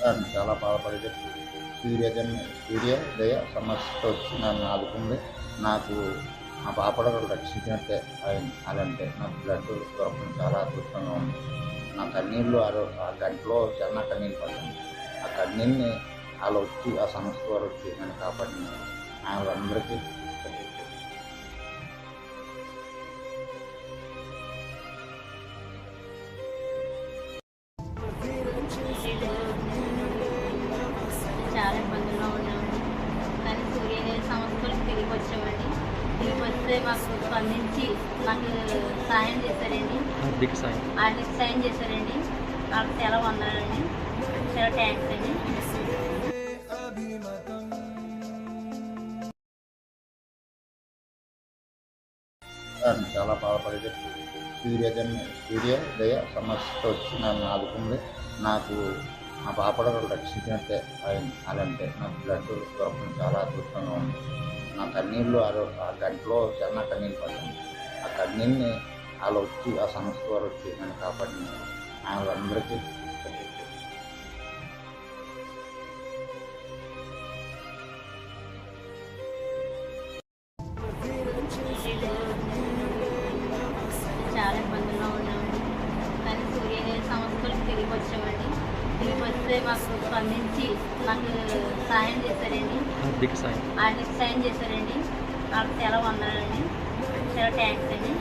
చాలా బాధపడేది. సూర్యోదయ సమస్య వచ్చి నన్ను ఆదుకుంది. నాకు నా పాపడను రక్షించినట్టే అయింది. అదంటే నాకు బ్లడ్ దొరకడం చాలా అదృష్టంగా ఉంది. నా కన్నీళ్ళు ఆ గంటలో చిన్న కన్నీళ్ళు పడ్డాను. ఆ కన్నీళ్ళని వాళ్ళు వచ్చి ఆ సమస్య ద్వారా వచ్చి నన్ను కాపాడినారు. వాళ్ళందరికీ చాలా ఇబ్బందుల్లో ఉన్నామండి. కానీ సూర్యోదయ సంస్థలకు తిరిగి వచ్చామండి. తిరిగి వస్తే మాకు స్పందించి మాకు సాయం చేశారండి. ఆర్థిక సాయం చేశారండి. నాకు చాలా వందనాలండి. చాలా థ్యాంక్స్ అండి. చాలా బాధపడేది. సూర్యోదయ సమస్య వచ్చి నన్ను ఆదుకుంది. నాకు నా పాపడను రక్షించినట్టే అయింది. అదంటే నాకు బ్లడ్ దొరకడం చాలా అదృష్టంగా ఉంది. నా కన్నీళ్ళు ఆ గంటలో చిన్న కన్నీళ్ళు పడ్డాను. ఆ కన్నీళ్ళని వాళ్ళు వచ్చి ఆ సమస్య ద్వారా వచ్చి నన్ను కాపాడినారు. వాళ్ళందరికీ చాలా ఇబ్బందుల్లో ఉన్నామండి. కానీ సూర్యోదయ సంస్థలకు తిరిగి వచ్చామండి. తిరిగి వస్తే మాకు స్పందించి మాకు సాయం చేశారండి. ఆర్థిక సాయం చేశారండి. నాకు చాలా వందనాలండి. చాలా థ్యాంక్స్ అండి.